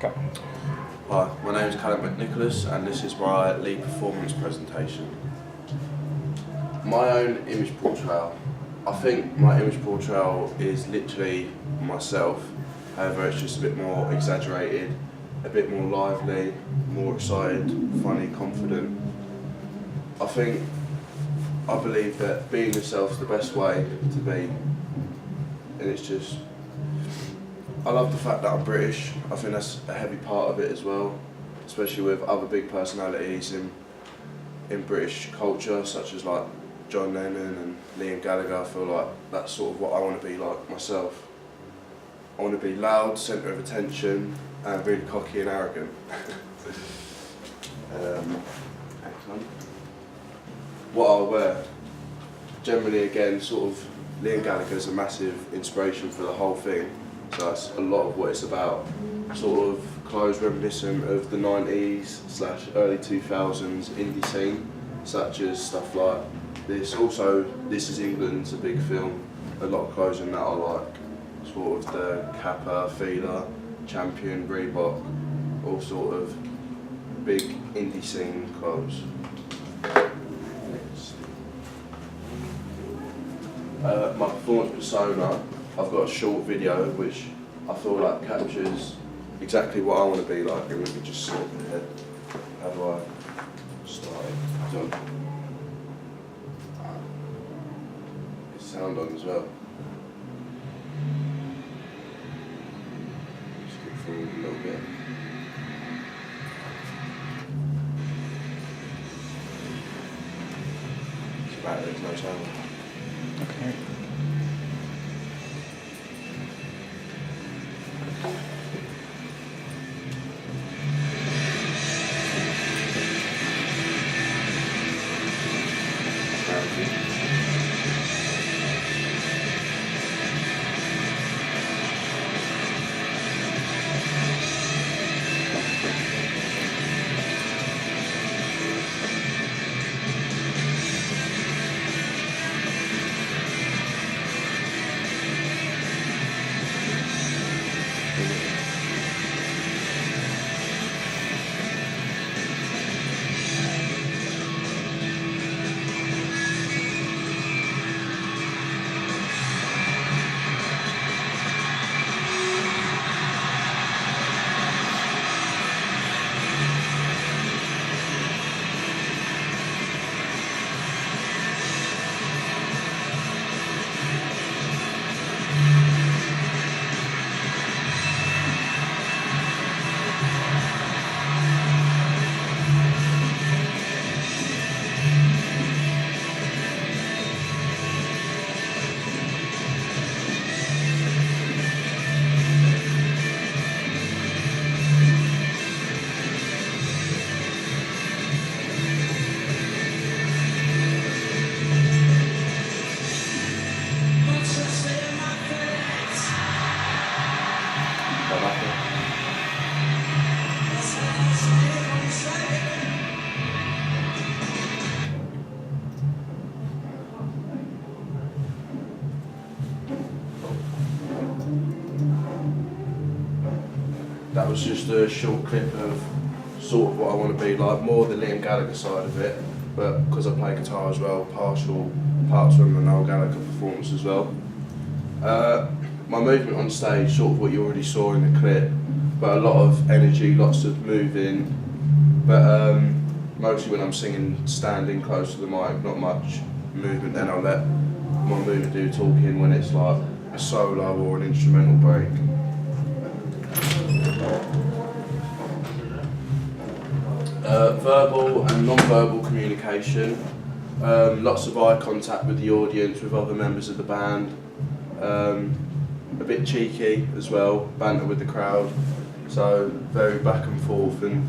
Go. Hi, my name is Callum McNicholas and this is my lead performance presentation. My own image portrayal. I think my image portrayal is literally myself, however it's just a bit more exaggerated, a bit more lively, more excited, funny, confident. I believe that being yourself is the best way to be, and it's just, I love the fact that I'm British. I think that's a heavy part of it as well, especially with other big personalities in British culture, such as like John Lennon and Liam Gallagher. I feel like that's sort of what I want to be like myself. I want to be loud, centre of attention, and really cocky and arrogant. Excellent. What I'll wear, generally again, sort of Liam Gallagher's a massive inspiration for the whole thing, so that's a lot of what it's about. Sort of clothes reminiscent of the 90s / early 2000s indie scene, such as stuff like this. Also, This Is England's a big film, a lot of clothes in that I like. Sort of the Kappa, Fila, Champion, Reebok, all sort of big indie scene clothes. My performance persona, I've got a short video which I feel like captures exactly what I want to be like, and we could just sort of head. How do I start it? Done. Get sound on as well. Skip forward a little bit. It's about there's no sound. Okay. That was just a short clip of sort of what I want to be like, more the Liam Gallagher side of it, but because I play guitar as well, partial parts from the Noel Gallagher performance as well. My movement on stage, sort of what you already saw in the clip, but a lot of energy, lots of moving, but mostly when I'm singing standing close to the mic, not much movement. Then I'll let my movement do talking when it's like a solo or an instrumental break. Verbal and non-verbal communication, lots of eye contact with the audience, with other members of the band, a bit cheeky as well, banter with the crowd, so very back and forth and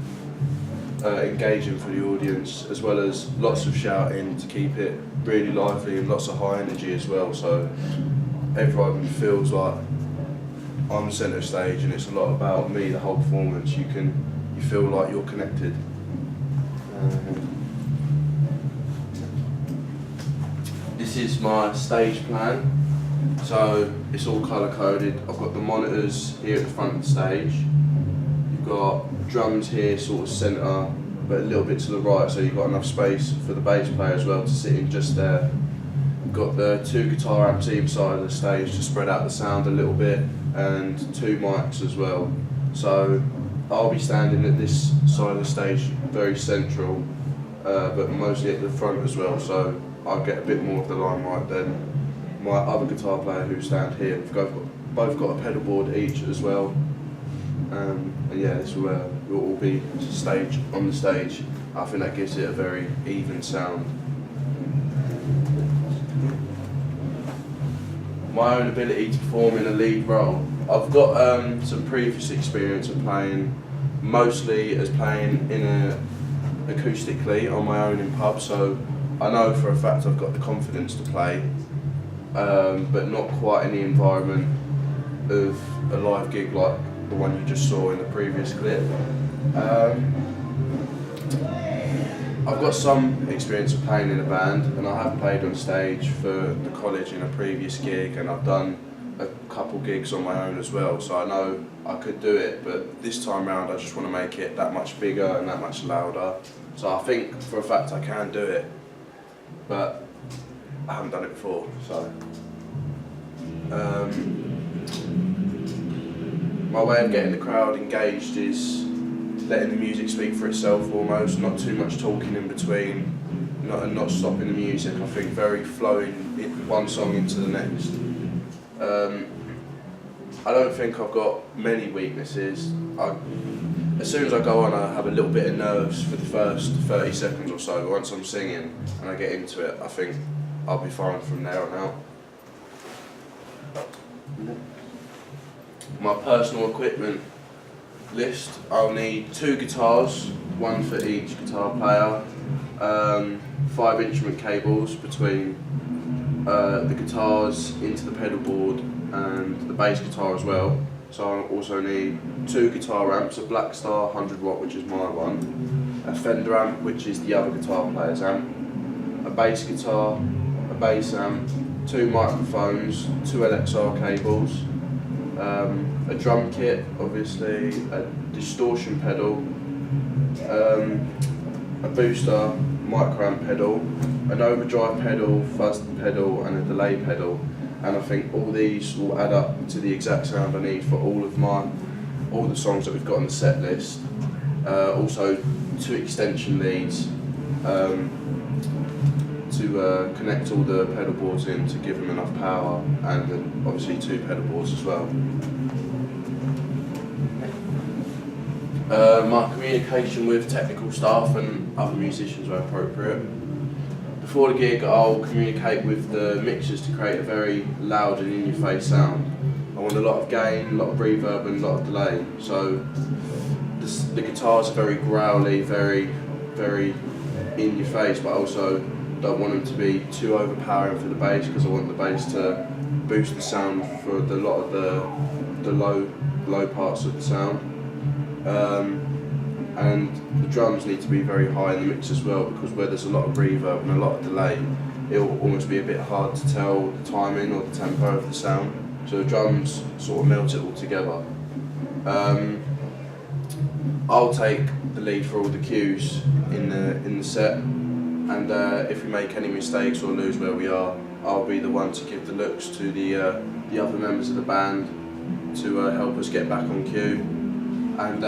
engaging for the audience, as well as lots of shouting to keep it really lively and lots of high energy as well, so everyone feels like I'm centre stage and it's a lot about me the whole performance. You feel like you're connected. This is my stage plan, so it's all colour coded. I've got the monitors here at the front of the stage. You've you've got drums here, sort of centre, but a little bit to the right, so you've got enough space for the bass player as well to sit in just there. You've got the 2 guitar amps either side of the stage to spread out the sound a little bit, and 2 mics as well. So I'll be standing at this side of the stage very central, but mostly at the front as well, so I'll get a bit more of the limelight than my other guitar player who stand here. We've both got a pedal board each as well, and yeah, this will all be on the stage. I think that gives it a very even sound. My own ability to perform in a lead role. I've got some previous experience of playing, mostly as playing acoustically on my own in pubs, so I know for a fact I've got the confidence to play, but not quite in the environment of a live gig like the one you just saw in the previous clip. I've got some experience of playing in a band, and I have played on stage for the college in a previous gig, and I've done a couple gigs on my own as well, so I know I could do it, but this time round I just want to make it that much bigger and that much louder. So I think for a fact I can do it, but I haven't done it before, so. My way of getting the crowd engaged is letting the music speak for itself almost, not too much talking in between, not stopping the music. I think very flowing one song into the next. I don't think I've got many weaknesses. As soon as I go on, I have a little bit of nerves for the first 30 seconds or so. Once I'm singing and I get into it, I think I'll be fine from there on out. My personal equipment list, I'll need 2 guitars, 1 for each guitar player, 5 instrument cables between the guitars into the pedal board and the bass guitar as well. So I'll also need 2 guitar amps, a Black Star 100 watt, which is my one, a Fender amp, which is the other guitar player's amp, a bass guitar, a bass amp, 2 microphones, 2 LXR cables, a drum kit, obviously, a distortion pedal, a booster, micro-amp pedal, an overdrive pedal, fuzz pedal and a delay pedal, and I think all these will add up to the exact sound I need for all the songs that we've got on the set list. Also 2 extension leads to connect all the pedal boards in to give them enough power, and then obviously 2 pedal boards as well. My communication with technical staff and other musicians where appropriate. Before the gig, I'll communicate with the mixers to create a very loud and in-your-face sound. I want a lot of gain, a lot of reverb and a lot of delay. So the guitars are very growly, very, very in your face, but I also don't want them to be too overpowering for the bass, because I want the bass to boost the sound for a lot of the low parts of the sound. And the drums need to be very high in the mix as well, because where there's a lot of reverb and a lot of delay, it will almost be a bit hard to tell the timing or the tempo of the sound. So the drums sort of melt it all together. I'll take the lead for all the cues in the set, and if we make any mistakes or lose where we are, I'll be the one to give the looks to the other members of the band to help us get back on cue. And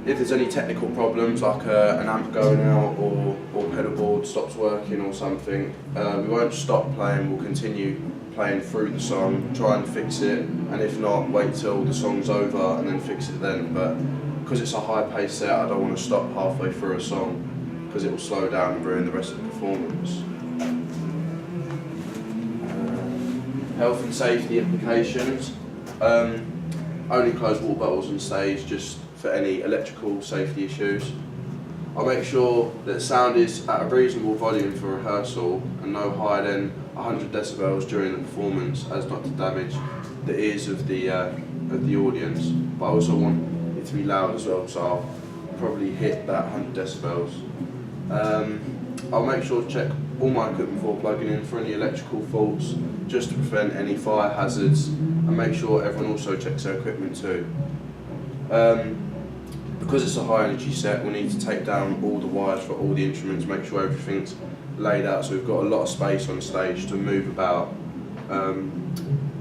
if there's any technical problems, like an amp going out or pedal board stops working or something, we won't stop playing, we'll continue playing through the song, try and fix it, and if not, wait till the song's over and then fix it then. But because it's a high-paced set, I don't want to stop halfway through a song, because it will slow down and ruin the rest of the performance. Health and safety implications. Only close water bottles on stage, just for any electrical safety issues. I'll make sure that the sound is at a reasonable volume for rehearsal and no higher than 100 decibels during the performance, as not to damage the ears of the audience. But I also want it to be loud as well, so I'll probably hit that 100 decibels. I'll make sure to check all my equipment before plugging in for any electrical faults, just to prevent any fire hazards, and make sure everyone also checks their equipment too. Because it's a high energy set, we need to take down all the wires for all the instruments, make sure everything's laid out so we've got a lot of space on stage to move about.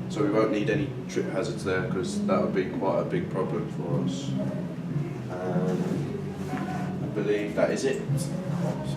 So we won't need any trip hazards there because that would be quite a big problem for us. I believe that is it. So